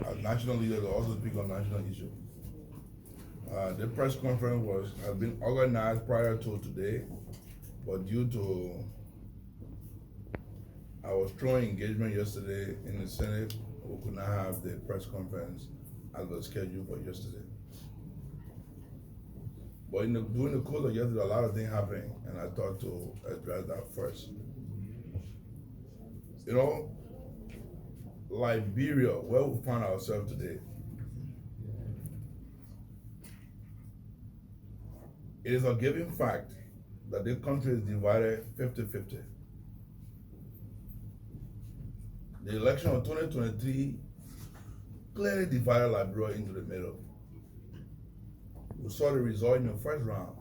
as national leader to also speak on national issues. The press conference has been organized prior to today, but due to our strong engagement yesterday in the Senate, we could not have the press conference as was scheduled for yesterday. But during the course of yesterday, a lot of things happened, and I thought to address that first. You know, Liberia, where we find ourselves today, it is a given fact that the country is divided 50-50. The election of 2023 clearly divided Liberia into the middle. We saw the result in the first round,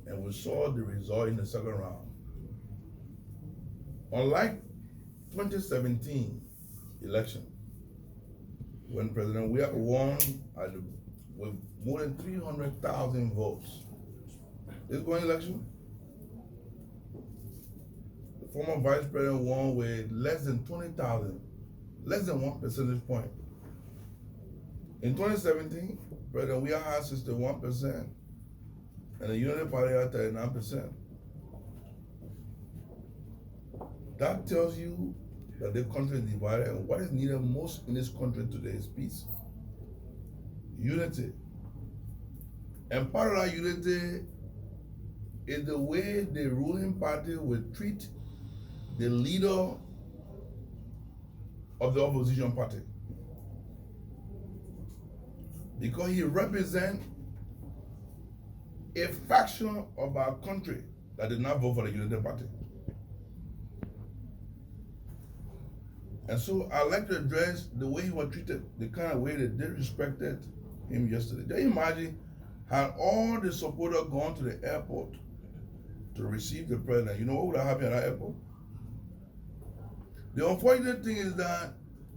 and we saw the result in the second round. Unlike 2017 election, when President Weah won with more than 300,000 votes, this going election, the former vice president won with less than 20,000, less than 1 percentage point. In 2017, President Weah had 61%, and the Unity Party had 39%. That tells you that the country is divided, and what is needed most in this country today is peace, unity. And part of that unity is the way the ruling party will treat the leader of the opposition party, because he represents a faction of our country that did not vote for the Unity Party. And so I'd like to address the way he was treated, the kind of way that they disrespected him yesterday. Just imagine had all the supporters gone to the airport to receive the president. You know what would have happened at that airport? The unfortunate thing is that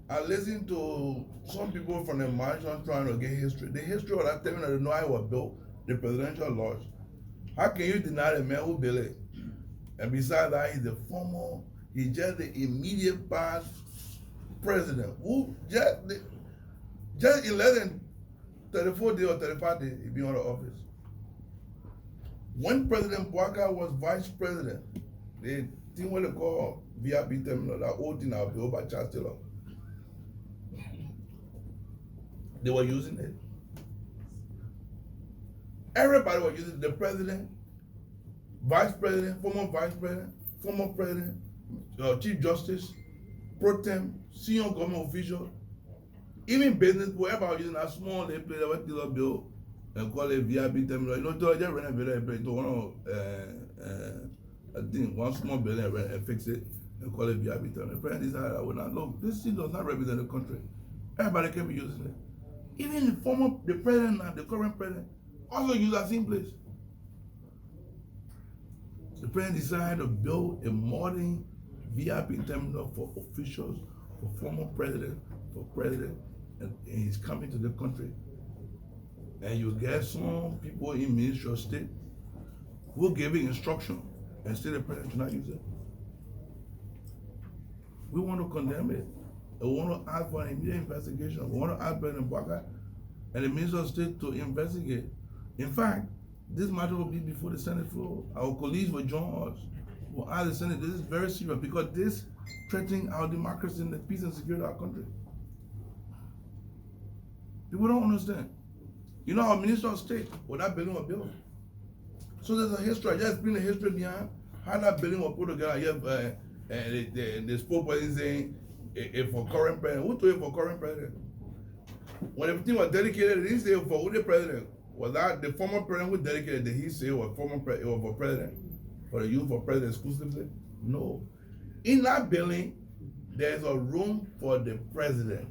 I listened to some people from the mansion trying to get history. The history of that terminal, they know how it was built, the presidential lodge. How can you deny the man who built it? And besides that, he's just the immediate past president who just in less than 34 days or 35 days, he been out of office. When President Bouaka was vice president, the thing what they call VIP terminal, that old thing that built by Charles Taylor, they were using it. Everybody was using it. The president, vice president, former president, chief justice, pro tem, senior government official, even business people, everybody was using a small place that was Taylor built and call it VIP terminal. You know, Taylor just renovated it to one small building and fix it and call it VIP terminal. The president decided, I would not look. This thing does not represent the country. Everybody can be using it. Even the president and the current president also use that same place. The president decided to build a modern VIP terminal for officials, for former president, and he's coming to the country. And you get some people in Ministry of State who giving instruction and say the president should not use it. We want to condemn it. We want to ask for an immediate investigation. We want to ask President Bouaka and the Minister of State to investigate. In fact, this matter will be before the Senate floor. Our colleagues will join us. We'll ask the Senate, this is very serious because this threatening our democracy and the peace and security of our country. People don't understand. You know, our Minister of State, well, that building was built. So there's a history. I just explain the history behind how that building was put together. Yeah, and the spokesperson saying, if for current president, who told you for current president? When everything was dedicated, they didn't say for who the president. Was that the former president who dedicated? Did he say it was for president? For the youth for president exclusively? No. In that building, there's a room for the president.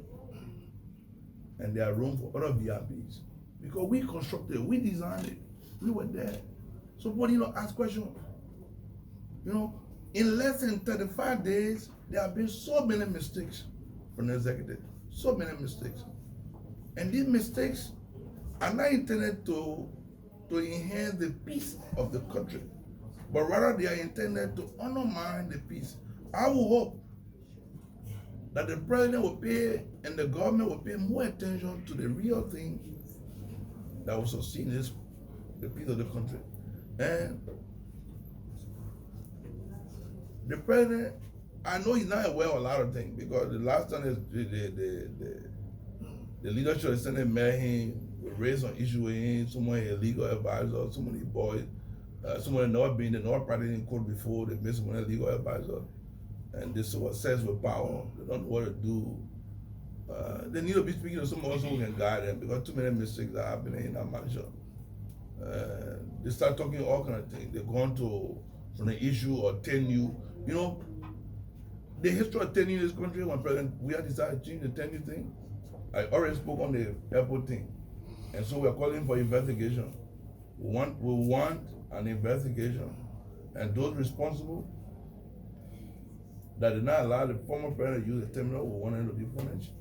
And there are room for other VIPs. Because we constructed it, we designed it, we were there. So what ask questions? In less than 35 days, there have been so many mistakes from the executive. So many mistakes. And these mistakes are not intended to enhance the peace of the country, but rather they are intended to undermine the peace. I will hope that the president will pay and the government will pay more attention to the real thing that will sustain the peace of the country. And the president, I know he's not aware of a lot of things, because the last time the leadership of the Senate met him, raised some issue with him, someone illegal advisor, so many boys, someone not been the not practicing in court before, they made someone illegal advisor, and this was obsessed with power, they don't know what to do. They need to be speaking to someone who can guide them, because too many mistakes are happening in that manager. They start talking all kind of things. They're going to from the issue or 10 you know, the history of 10 in this country, when President we had decided to change the 10 thing. I already spoke on the airport thing, and so we're calling for investigation. We want an investigation, and those responsible that did not allow the former president to use the terminal, we want them to be punished,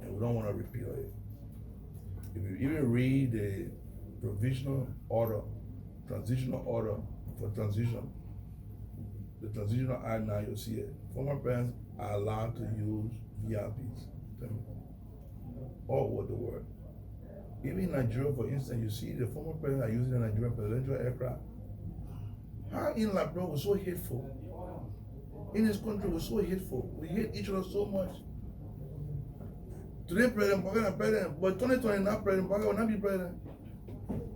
and we don't want to repeal it. If you even read the provisional order, transitional order for transition, the transitional act now, you'll see it. Former presidents are allowed to use VIPs, all over the world. Even in Nigeria, for instance, you see the former president are using the Nigerian presidential aircraft. How in Liberia was so hateful? In this country was so hateful. We hate each other so much. Today, President Biden is president, but 2020 now President Biden will not be president.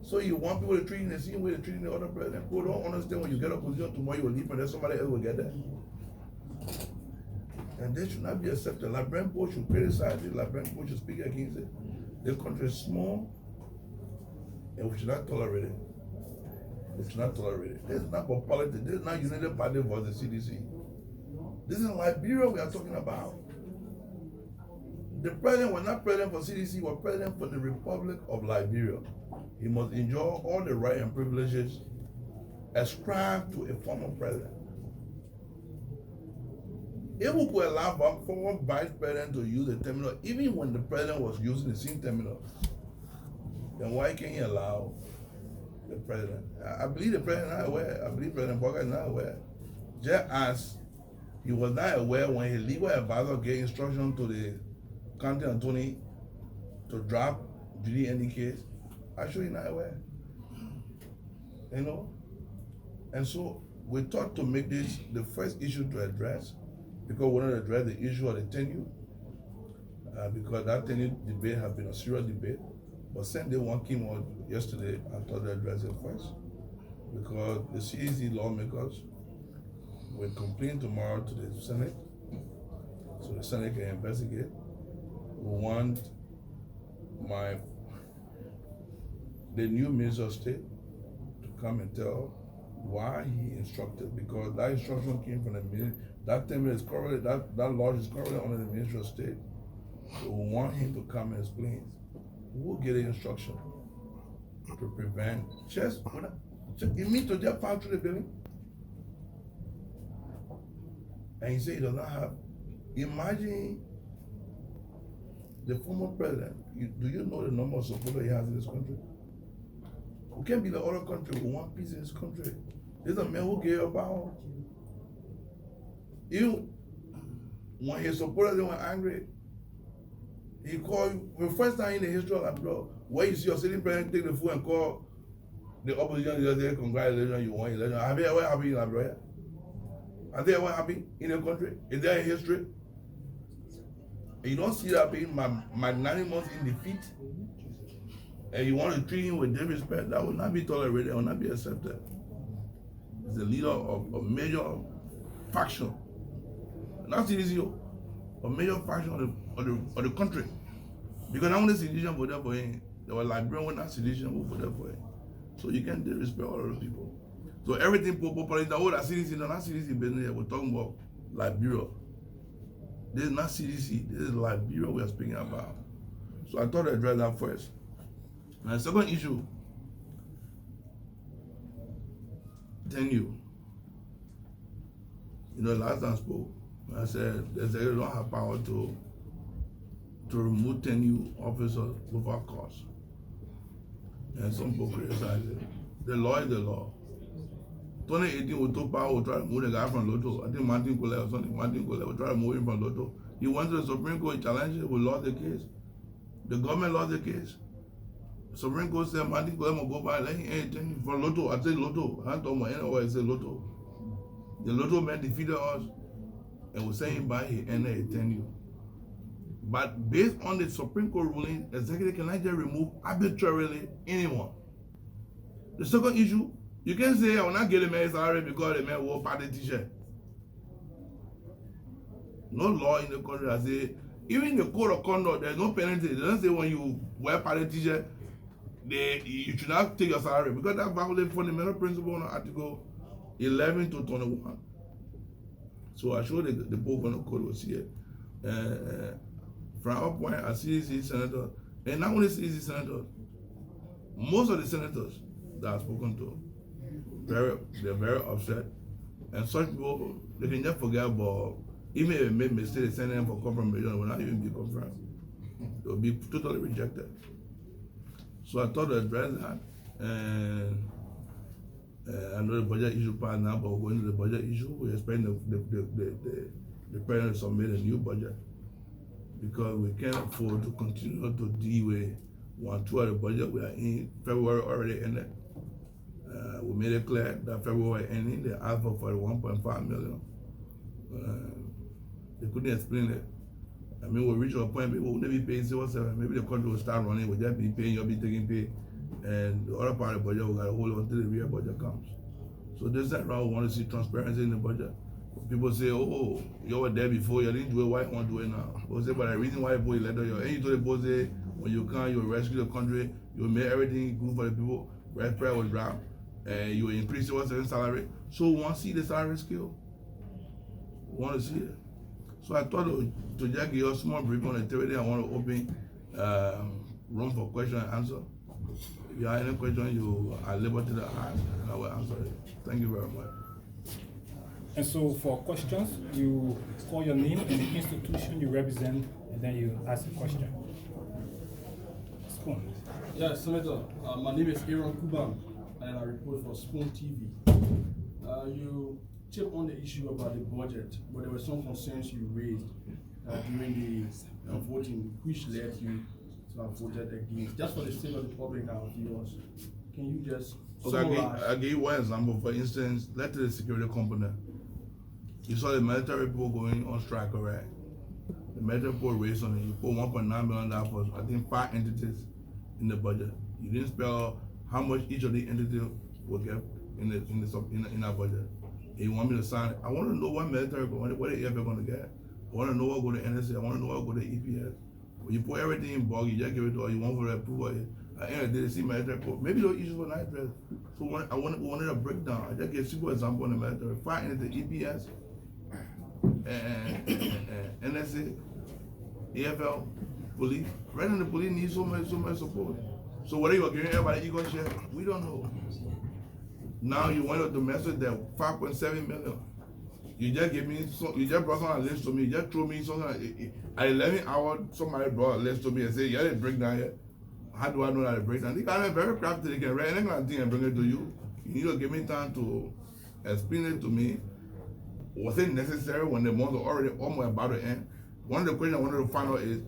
So you want people to treat you the same way they're treating the other president. People don't understand when you get a position tomorrow, you will leave and then somebody else will get there. And this should not be accepted. Liberian people should criticize it. Liberian people should speak against it. This country is small, and we should not tolerate it. We should not tolerate it. This is not for politics. This is not United Party for the CDC. This is Liberia we are talking about. The president was not president for CDC, he was president for the Republic of Liberia. He must enjoy all the rights and privileges ascribed to a former president. If we could allow former vice president to use the terminal, even when the president was using the same terminal, then why can't he allow the president? I believe the president is not aware. I believe President Bogart is not aware. Just as he was not aware when his legal advisor gave instruction to the county attorney to drop Judy in the case, actually not aware. You know? And so we thought to make this the first issue to address, because we want to address the issue of the tenure, because that tenure debate has been a serious debate. But Sunday one came out yesterday, I thought to address it first, because the CDC lawmakers will complain tomorrow to the Senate, so the Senate can investigate. We want the new Minister of State to come and tell why he instructed, because that instruction came from the minister. That term is covered, that law is covered under the Minister of State. So we want him to come and explain. We'll get an instruction to prevent you mean to just pass through the building? And he said he does not have. Imagine the former president. Do you know the number of supporters he has in this country? We can't be the other country. We want peace in this country. There's a man who gave up power. When his supporters they were angry, he called the first time in the history of Liberia, where you see your sitting president take the phone and call the opposition leader, say, congratulations, you won election. Have you ever happy in Liberia? Have they ever happy in the country? Is there a history? And you don't see that being magnanimous in defeat, and you want to treat him with disrespect, that will not be tolerated, will not be accepted. He's the leader of a major faction, not CDC, a major faction of the country. Because not only CDC voted for him, there were Liberians who were not CDC who voted for him. So you can't disrespect all of the people. So everything popular is that CDC, not CDC business, we're talking about Liberia. This is not CDC, this is Liberia we are speaking about. So I thought I'd address that first. And the second issue, tenure. Last time I spoke, I said they don't have power to remove tenure officers without cause. And some people criticize it. The law is the law. 2018 we took power, we tried to move the guy from Lotto. I think Martin Kule or something. Martin Kule, we tried to move him from Lotto. He went to the Supreme Court, he challenged it, we lost the case. The government lost the case. Supreme Court said, man, go back, let him anything for Lotto. I said Lotto. I told my anyway, I said Lotto. The Lotto man defeated us and was saying by he ended a tenure. But based on the Supreme Court ruling, executive cannot just remove arbitrarily anyone. The second issue, you can say I will not get a man's salary because the man wore party t-shirt. No law in the country that say, even in the code of conduct, there's no penalty. They don't say when you wear party t-shirt, you should not take your salary because that violates fundamental principle on Article 11 to 21. So I showed the book on the code was here. From our point, as CDC senators, and not only CDC senators, most of the senators that I've spoken to, they're very upset. And such people, they can just forget about, even if they make mistakes, send them for confirmation, will not even be confirmed. They will be totally rejected. So I thought to address that, and I know the budget issue part now, but we're going to the budget issue. We expect the president to submit a new budget because we can't afford to continue to deal with 1/2 of the budget we are in. February already ended. We made it clear that February ending, they asked for 41.5 million. They couldn't explain it. I mean, we'll reach a point where we'll never be paying 0.7. Maybe the country will start running, we'll just be paying, you'll be taking pay. And the other part of the budget, we got to hold on until the real budget comes. So this time around, we want to see transparency in the budget. People say, oh, you were there before, you didn't do it, why you want to do it now? We'll say, but the reason why you put elected you, and you told the boss, say, when you come, you will rescue the country, you will make everything good for the people, red prayer will drop, and you will increase your salary. So we want to see the salary scale. We want to see it. So I thought to just give you a small brief on the theory, I want to open room for question and answer. If you have any question, you are liberty to ask, and I will answer it. Thank you very much. And so for questions, you call your name and the institution you represent, and then you ask a question. Spoon. Yes, Senator. My name is Aaron Kuban, and I report for Spoon TV. You chip on the issue about the budget, but there were some concerns you raised during the voting, which led you to have voted against. Just for the sake of the public and our viewers, can you just summarize? I'll give you one example. For instance, let's take the security component. You saw the military people going on strike, correct? The military people raised on it. You put $1.9 million for, I think, 5 entities in the budget. You didn't spell how much each of the entities will get in our budget. You want me to sign it? I want to know what military, what the EFF going to get. I want to know what go to NSA. I want to know what go to EPS. When you put everything in bulk, you just give it to all you want for the approval. At the end of the day, they see military report. Maybe those issues were not addressed. So I wanted a breakdown. I just give a simple example on the military. 5 entities, EPS, and NSA, EFL, police. Right now the police need so much support. So whether you are giving everybody equal share, we don't know. Now you want to message that 5.7 million. You just give me you just brought on a list to me. You just throw me something at 11 hours. Somebody brought a list to me and said, "Yeah, they break down here." How do I know that they break down? They got very crafty. They can write any kind of thing and bring it to you. You need to give me time to explain it to me. Was it necessary when the months are already almost about to end? One of the questions I wanted to find out is,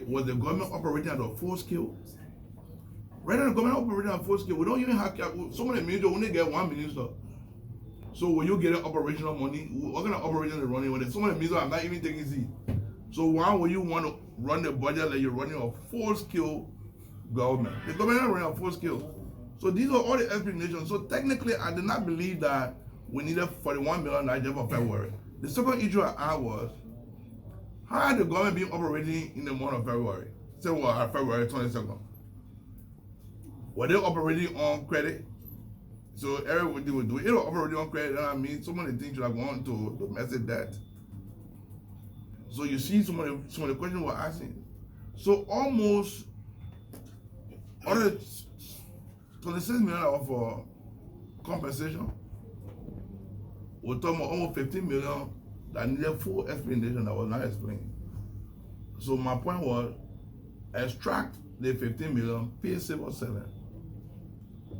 was the government operating at a full scale? Right now, the government operating at full scale. We don't even have so many ministers only get 1 minister. So when you get operational money, what kind of operation is running with it? So many ministers are not even taking seat. So why would you want to run the budget like you're running a full scale government? The government is running a full scale. So these are all the explanations. So technically, I did not believe that we needed 41 million just for February. The second issue I had was, how had the government been operating in the month of February? Say what, February 22nd? Were they operating on credit? So everybody would do it. It was operating on credit. I mean, so many things you are going to domestic debt. So you see some of the questions we're asking. So almost all the 26 million for compensation. We're talking about almost 15 million that needed full explanation that was not explained. So my point was, extract the 15 million, pay civil 7.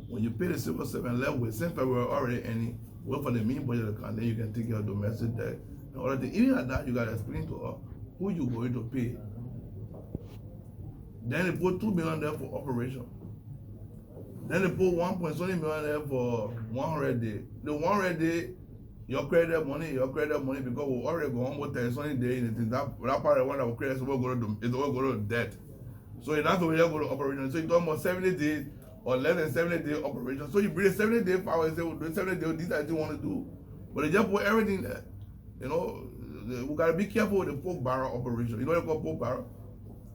When you pay the civil 7 level with since February already ending, wait for the main budget account, then you can take your domestic debt and all that. Even at that, you gotta explain to her who you going to pay? Then they put 2 million there for operation. Then they put 1.20 million there for 100 days. The 100 day, your credit money because we already go on with 30 days in that part of the one that we credit, so we're going to debt. So that's the way you go to operation. So you talk about 70 days or less than 70 day operation. So you bring a 70 day power and say, we'll do 70 days, these are what you want to do. But they just put everything there. You know, we gotta be careful with the pork barrel operation. You know what they call pork barrel?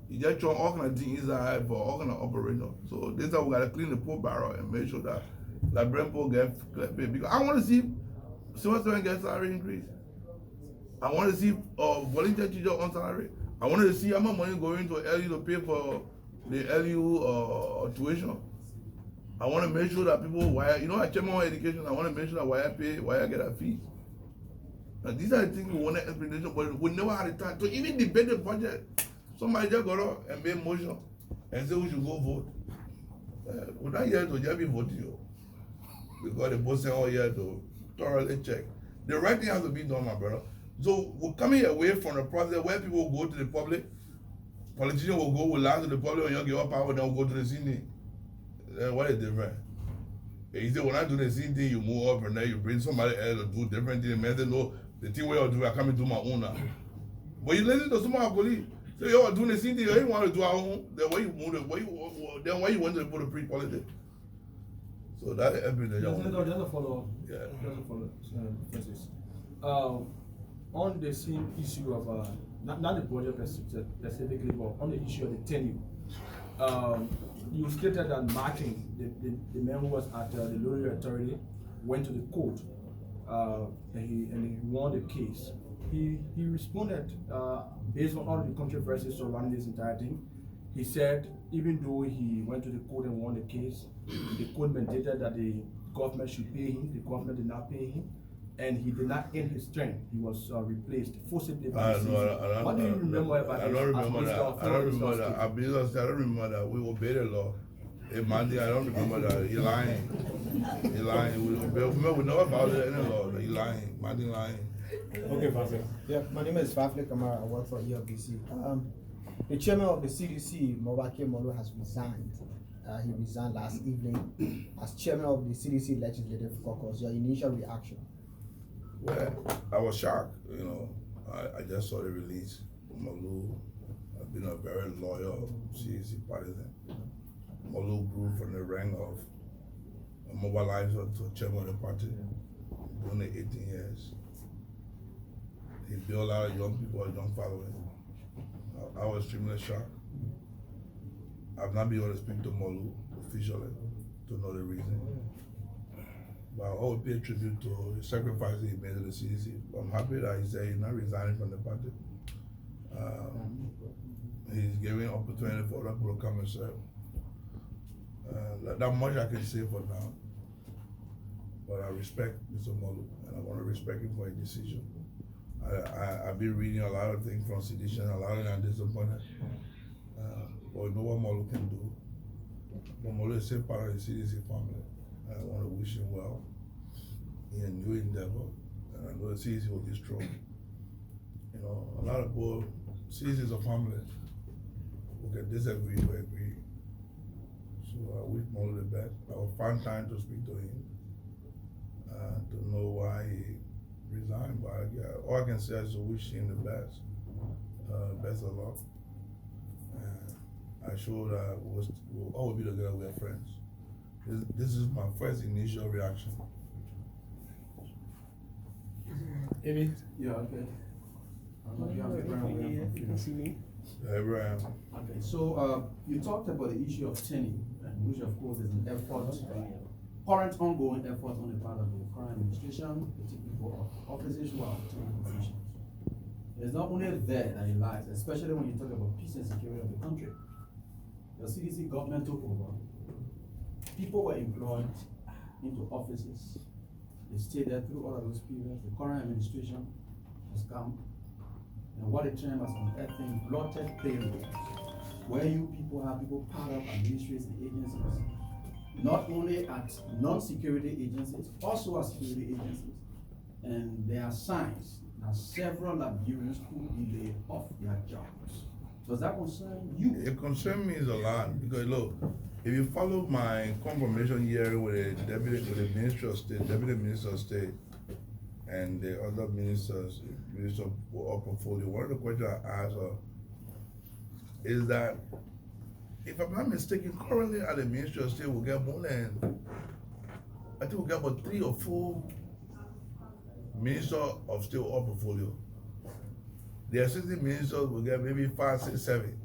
You just throw all kind of things inside for all kind of operation. So this time we gotta clean the pork barrel and make sure that brand pork gets paid. Because I want to see civil servant get salary increase. I want to see volunteer teacher on salary. I wanted to see how much money going to LU to pay for the LU tuition. I want to make sure that people wire, you know, I check my education. I want to make sure that wire get a fee. Now these are the things we want an explanation, but we never had the time to even debate the budget. Somebody just got up and made motion and say we should go vote. We're not here to just be voting, because the boss said, oh yeah, to thoroughly check. The right thing has to be done, my brother. So we're coming away from the process where people will go to the public, politicians will go, will lie to the public, and you give up power, then will go to the city. What is different? You say, when I do the same thing, you move up and then you bring somebody else to do different things. And say, no, the thing where you do, I can't do my own now. But you listen to some of our colleagues. So you are doing the same thing, you want to do our own, then why you move it, then why you want to put a pre-politics? So that is everything. Just a follow-up. Yeah. Just a follow-up. On the same issue of, not the budget specifically, but on the issue of the tenure, you stated that Martin, the man who was at the Lawyer Authority, went to the court and he won the case. He responded based on all the controversies surrounding this entire thing. He said even though he went to the court and won the case, the court mandated that the government should pay him. The government did not pay him, and he did not end his term. He was replaced forcibly by the city. What do you remember about this? I don't remember that. I don't remember that. We obey the law. Hey, Mandy, I don't remember that. He lying. He lying. We know about it in the law. He lying. Mandy lying. Okay, Pastor. Yeah, my name is Fafle Kamara. I work for ELBC. The chairman of the CDC, Mobake Molo, has resigned. He resigned last evening as chairman of the CDC Legislative Caucus. Your initial reaction? Well, I was shocked. You know, I just saw the release. Molu, I've been a very loyal CDC partisan. Molu grew from the rank of a mobilizer to chairman of the party during the 18 years. He built a lot of young people, a young following. I was extremely shocked. I've not been able to speak to Molu officially to know the reason. But I always pay tribute to the sacrifices he made to the CDC. I'm happy that he said he's not resigning from the party. He's giving opportunity for other people to come and serve. That much I can say for now. But I respect Mr. Molu, and I want to respect him for his decision. I've been reading a lot of things from sedition, a lot of them are disappointed. But we know what Molu can do. But Molu is still part of the CDC family. I want to wish him well in a new endeavor. And I know the CDC will be strong. You know, a lot of people, CDC is a family. We can disagree to agree. So I wish Molu the best. I will find time to speak to him, to know why he resigned. But all I can say is to wish him the best. Best of luck. And I show that we'll always be together with our friends. This is my first initial reaction. Maybe. Yeah, okay. Abraham. Okay, so you talked about the issue of tenure, which of course is an effort, current ongoing effort on the part of the current administration, particularly for officers who are obtaining positions. It's not only there that it lies, especially when you talk about peace and security of the country. The CDC government took over. People were employed into offices. They stayed there through all of those periods. The current administration has come. And what it termed as unearthing blotted payrolls, where you people have people part of administrative agencies, not only at non-security agencies, also at security agencies. And there are signs that several Liberians could be laid off their jobs. Does that concern you? It concerns me a lot because look, if you follow my confirmation hearing with the Minister of State, Deputy Minister of State, and the other ministers, Minister of Portfolio, one of the questions I asked her is that, if I'm not mistaken, currently at the Ministry of State, we'll get more than, I think we'll get about 3 or 4 Minister of State or Portfolio. The assistant ministers will get maybe 5, 6, 7.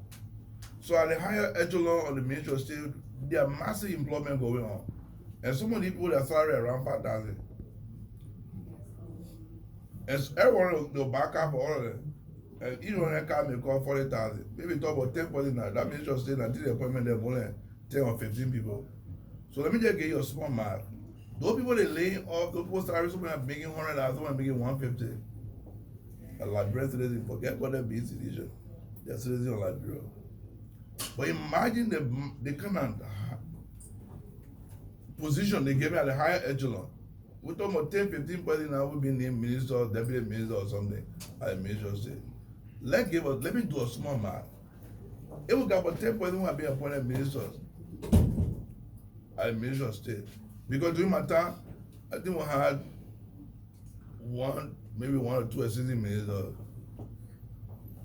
So at the higher echelon of the Ministry of State, there are massive employment going on. And some of these people, their salary around 5,000. And everyone will back up for all of them. And each one of them can call 40,000. Maybe talk about 10% now. That Ministry of State, until the appointment, there are only 10 or 15 people. So let me just give you a small math. Those people they laying off, those people salary, some are making 100,000, some are making 150. A Liberian citizen, forget what they're being citizen. They're citizen of Liberia. But imagine the kind of position they gave me at the higher echelon. We're talking about 10, 15% now, we've been named minister, deputy minister or something at the Ministry of State. Let me do a small math. It will get about 10% who have been appointed ministers at the Ministry of State. Because during my time, I think we had maybe one or 2 assistant ministers,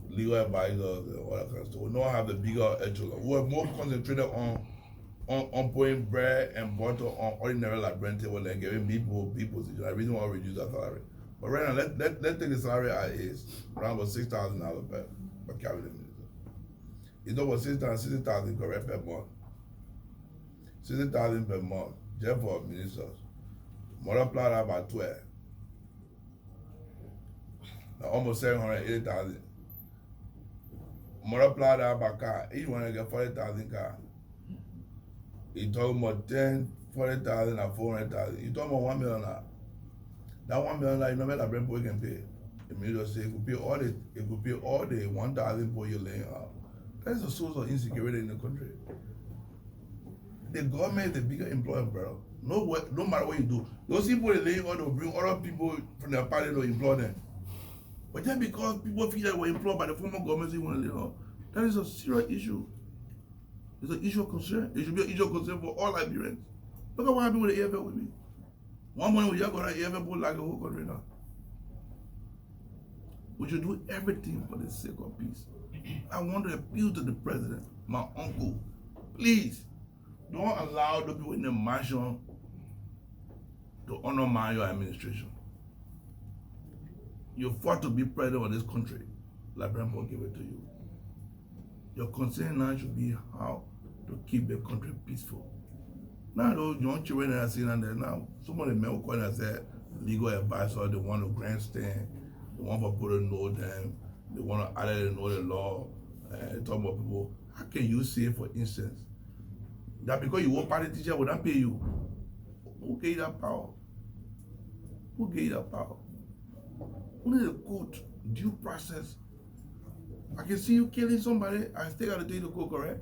legal advisors, and all that kind of stuff. We now have the bigger echelon. We are more concentrated on putting bread and butter on ordinary Liberian table than giving people position. I really want to reduce that salary. But right now, let's take the salary as is, around about $6,000 per cabinet minister. It's over 60,000 correct per month. 60,000 per month, just for ministers. Multiply that by 12. Now almost 780,000. Multiply that by car. Each one will get 40,000 car. You talking about 10, 40,000 and 400,000. You talking about 1 million now. That 1 million now, you know what Liberian people can pay. The minister say it could pay all the 1,000 people you're laying out. That is a source of insecurity in the country. The government is the bigger employer, bro. No matter what you do. Those people they laying out, they'll bring other people from their party to employ them. But just because people feel that they were employed by the former government, they want to lay off, that is a serious issue. It's an issue of concern. It should be an issue of concern for all Liberians. Look at what happened with the AFL with me. One morning we just got an AFL put like a whole country now. We should do everything for the sake of peace. I want to appeal to the president, my uncle. Please, don't allow the people in the mansion to undermine your administration. You fought to be president of this country. Liberian people give it to you. Your concern now should be how to keep the country peaceful. Now those young children that are sitting there now, some of the men will call and say legal advisor, they want to grandstand, they want people to know them, they want to either know the law, talk about people. How can you say, for instance, that because you work party teacher will not pay you? Who gave you that power? Who gave you that power? Only the court, due process. I can see you killing somebody, I still got to take the court, correct?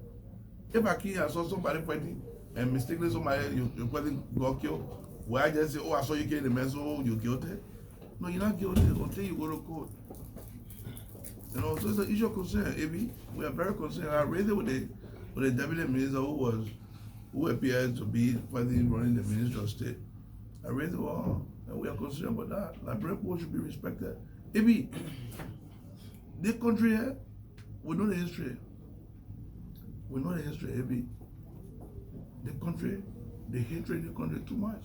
If I kill and saw somebody fighting, and mistakenly somebody, your person got killed, will I just say, oh, I saw you killing the man, so you're guilty? No, you're not guilty until you go to court. You know, so it's an issue of concern, AB. We are very concerned. I raised it with the deputy minister who appeared to be running the Ministry of State. I raised it all, and we are concerned about that. Liberian people should be respected. AB, this country here, we know the history. We know the history, AB. The country, the hatred in the country too much.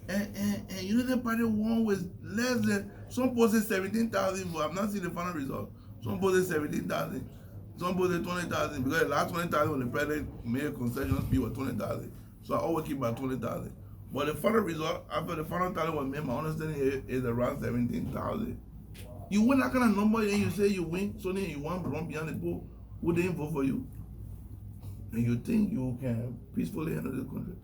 And United Party won with less than, some posted 17,000, but I've not seen the final result. Some posted 17,000, some posted 20,000, because the last 20,000 when the president made a concession speech was 20,000. So I always keep my 20,000. But the final result, after the final tally was made, my understanding is around 17,000. You win that kind of number and you say you win, so then you want to run behind the people who didn't vote for you. And you think you can peacefully handle the country.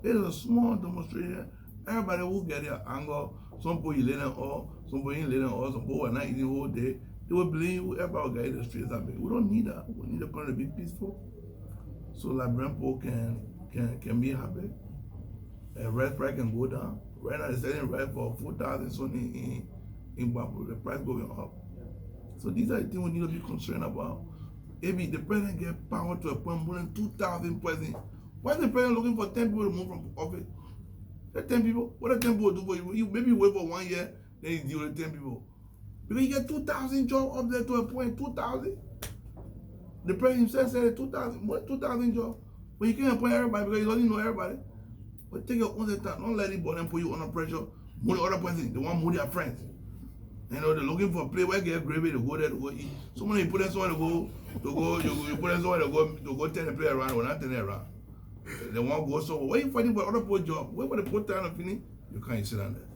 It is a small demonstration. Everybody will get their anger. Some people you let them all, some people ain't let them all, some people are not eating the whole day. They will blame you, everybody will get in the streets. We don't need that. We need the country to be peaceful. So Liberian people can be happy. Red price can go down. Right now they're selling red for 4,000 Sony the price going up. So these are the things we need to be concerned about. If the president get power to a point more than 2,000 presidents, why is the president looking for 10 people to move from office? Let 10 people, what do 10 people do for you? You maybe wait for 1 year, then you deal with 10 people. Because you get 2,000 jobs up there to a point, 2,000. The president himself said 2,000 jobs. But you can't appoint everybody because you don't know everybody. But take your own time. Don't let anybody put you under pressure. More the other person, they want more their friends. You know, they're looking for a place where they get gravy to go there to go eat. Someone you put them somewhere you put them somewhere to go turn the play around or not turn it around. They want to go somewhere. Why are you fighting for other people's job? Wait for the put time to finish. You can't sit down there.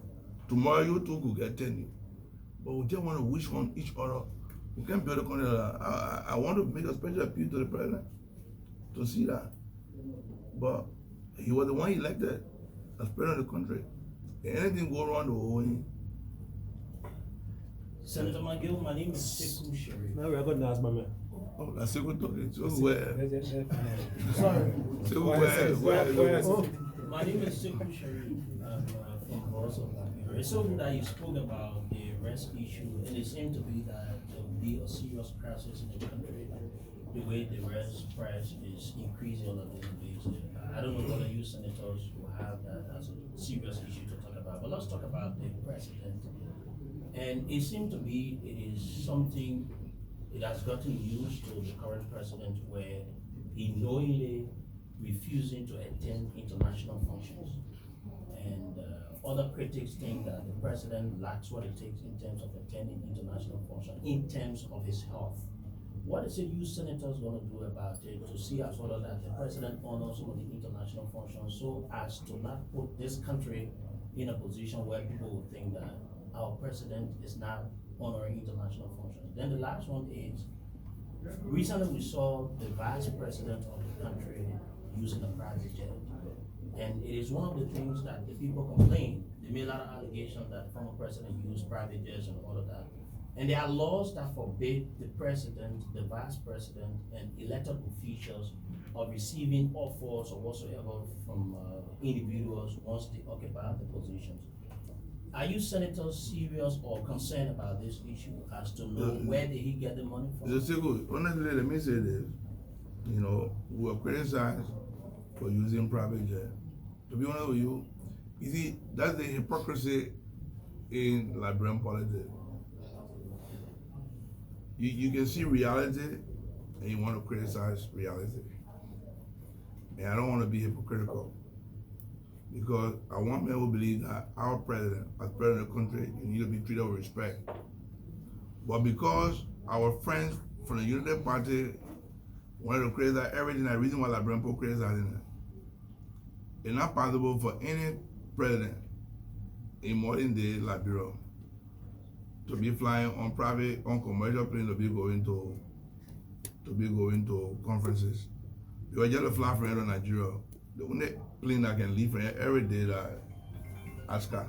Tomorrow you too could get 10. But we just want to wish on each other. We can't build a country. I want to make a special appeal to the president to see that. But he was the one elected as president of the country. If anything go wrong, the whole thing. Senator McGill, my name is Sekou Sherry. Now we are going to ask my man. Oh, that's a good talking. So where? Sorry. So where? My name is Sekou Sherry. I'm from also Margibi. It's something that you spoke about the arrest issue, and it seemed to be that there will be a serious crisis in the country. The way the arrest price is increasing on a daily basis. I don't know whether you senators will have that as a serious issue to talk about, but let's talk about the president. And it seems to be it is something it has gotten used to the current president where he knowingly refusing to attend international functions. And other critics think that the president lacks what it takes in terms of attending international functions, in terms of his health. What is it you senators going to do about it to see as well that the president honors some of the international functions so as to not put this country in a position where people will think that our president is not honoring international functions? Then the last one is, recently we saw the vice president of the country using a private jet. And it is one of the things that the people complain. They made a lot of allegations that former president used private jets and all of that. And there are laws that forbid the president, the vice president, and elected officials of receiving offers or whatsoever from individuals once they occupy the positions. Are you senators serious or concerned about this issue as to know where did he get the money from? Honestly, let me say this. You know, we were criticized for using private jet. To be honest with you, see, that's the hypocrisy in Liberian politics. You can see reality and you want to criticize reality. And I don't want to be hypocritical. Because I want men who believe that our president, as president of the country, you need to be treated with respect. But because our friends from the United Party wanted to criticize everything, the reason why Liberian people criticizing it, it's not possible for any president in modern day Liberia to be flying on private, on commercial plane, to be going to conferences. You are just a fly from here to Nigeria. The only plane that can leave from here every day that Aska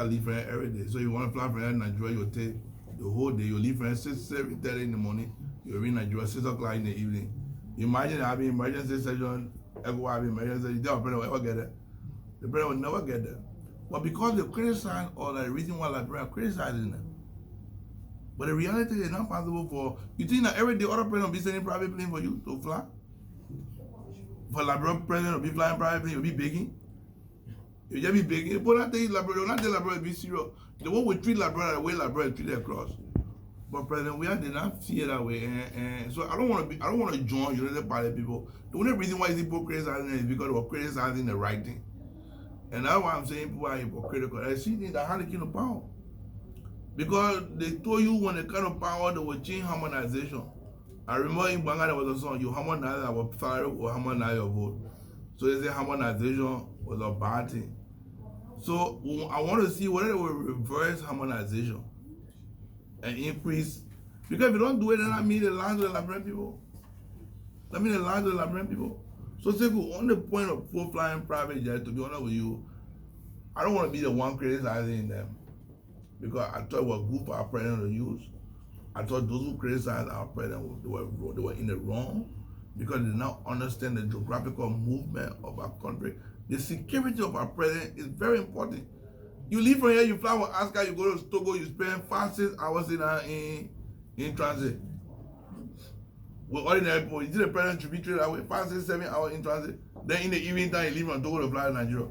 leave from here every day. So you want to fly from here to Nigeria, you'll take the whole day. You leave from here 7:30 in the morning. You'll be in Nigeria 6 o'clock in the evening. Imagine having emergency session. Everyone having emergency. The president will ever get there. The president will never get there. But because they criticize or the reason why Liberia criticizing them. But the reality is not possible for you think that every day other president will be sending private plane for you to fly? For Liberian president to be flying private plane, you'll be begging. You'll just be begging. But not tell Liberia, not tell Liberia to be serious. The one will treat Liberia the way Liberia treat their cross. But President we did not feel that way. And so I don't want to join United Party people. The only reason why people criticizing is because they were criticizing the right thing. And that's why I'm saying people are hypocritical. I see things that had the kind of power. Because they told you when the kind of power they would change harmonization. I remember in Banga there was a song, you harmonize our salary or harmonize your vote. So they say harmonization was a bad thing. So I want to see whether they will reverse harmonization and increase. Because if you don't do it, then I mean the land of the Liberian people. I mean the land of the Liberian people. So Sekou, on the point of full flying private jet, to be honest with you, I don't want to be the one criticizing them. Because I thought it was good for our president to use. I thought those who criticized our president, they were in the wrong because they did not understand the geographical movement of our country. The security of our president is very important. You leave from here, you fly with Oscar, you go to Togo, you spend 5-6 hours in transit. With ordinary people, you see the president should be treated that way, 5-6-7 hours in transit. Then in the evening time, you leave from Togo to fly to Nigeria.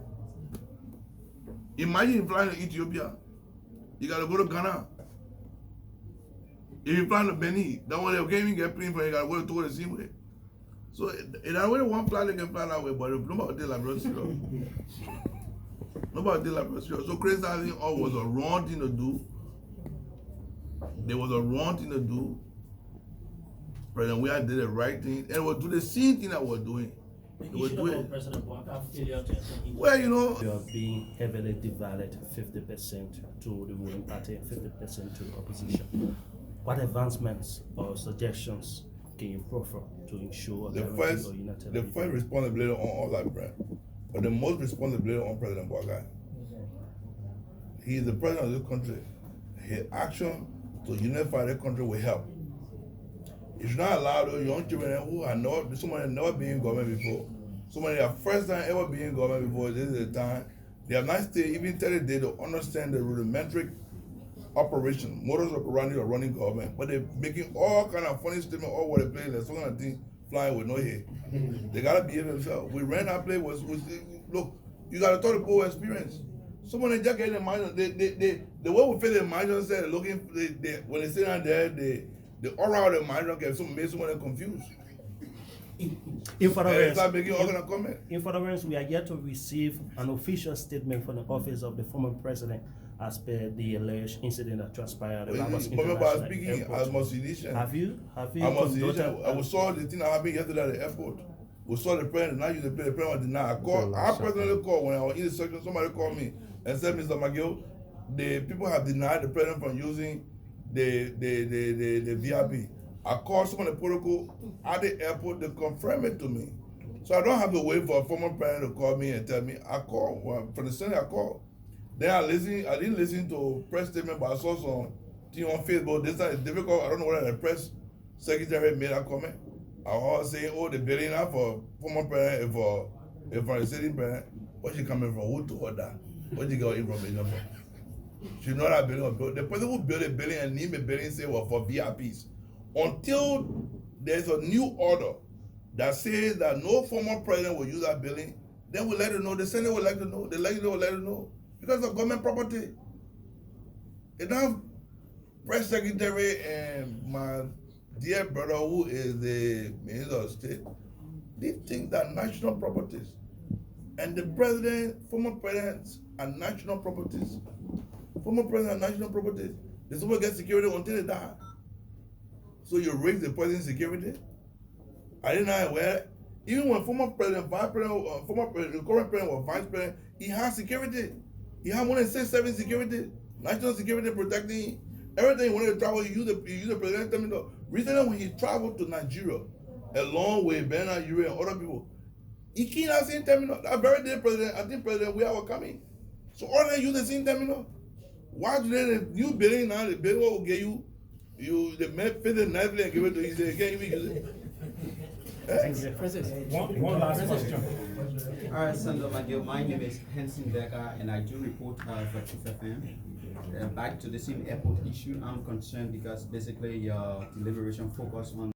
Imagine you flying to Ethiopia. You gotta go to Ghana. If you fly to Benin, that one they can't even get plane for you, gotta go to Togo the same way. So in only one flight they can fly that way, but nobody did like serious. Nobody did like serious. So criticizing all was a wrong thing to do. There was a wrong thing to do. President we did the right thing, and we'll do the same thing that we're doing. President Bouakai failure to attend. Well, you know, You are being heavily divided, 50% to the ruling party and 50% to the opposition. What advancements or suggestions can you proffer to ensure the guarantee first or united responsibility on all that, Brad, but the most responsibility on President Bouakai. He is the president of this country. His action to unify the country will help. You should not allow those young children who are not, somebody never been in government before, somebody that first time ever been in government before, this is the time, they have not stayed even 30 days to understand the rudimentary operation, modus operandi of running government, but they're making all kind of funny statements all over the place, there's some kind of thing flying with no head. They gotta behave themselves. We ran that place look, you gotta talk about experience. Someone they just get in mind, the way we feel the mind said looking, when they sit down there, the aura of the mind can make someone confused. In furtherance, in furtherance, we are yet to receive an official statement from the office of the former president as per the alleged incident that transpired at Lagos International Airport. Have you I saw the thing that happened yesterday at the airport. We saw the president, now you the president was denied. I personally called when I was in the section, somebody called me and said, Mr. McGill, the people have denied the president from using the VIP. I called someone at the protocol at the airport to confirm it to me. So I don't have to wait for a former president to call me and tell me. I called, from the Senate I called. Then I didn't listen to press statement, but I saw some thing on Facebook. This time it's difficult. I don't know whether the press secretary made a comment. I was saying, oh, the building now for former president, for the sitting president, where's she coming from? Who told her? Where'd you get information from? She know that building was built. The person who built a building and named a building say was for VIPs. Until there's a new order that says that no former president will use that building, then we'll let it know. The Senate will let it know. The legislature will let it know. Because of government property. Enough press secretary and my dear brother who is the Minister of State, they think that national properties and the president, former presidents are national properties. Former presidents are national properties. They supposed to get security until they die. So you raise the president's security? I didn't know where. Even when former president, vice president, the current president was vice president, he has security. He had more than 6-7 security, national security protecting everything. When he travel, he used the president terminal. Recently, when he traveled to Nigeria, along with Bernard Ure and other people, he came that same terminal. That very day, I think President we are coming. So all they use the same terminal. Why do they the new building now? The building will get you the fit the nicely and give it to you. They can't even use it. One last question. All right, Senator McGill, my name is Henson Becker, and I do report for Chief FM. Back to the same airport issue, I'm concerned because basically your deliberation focus on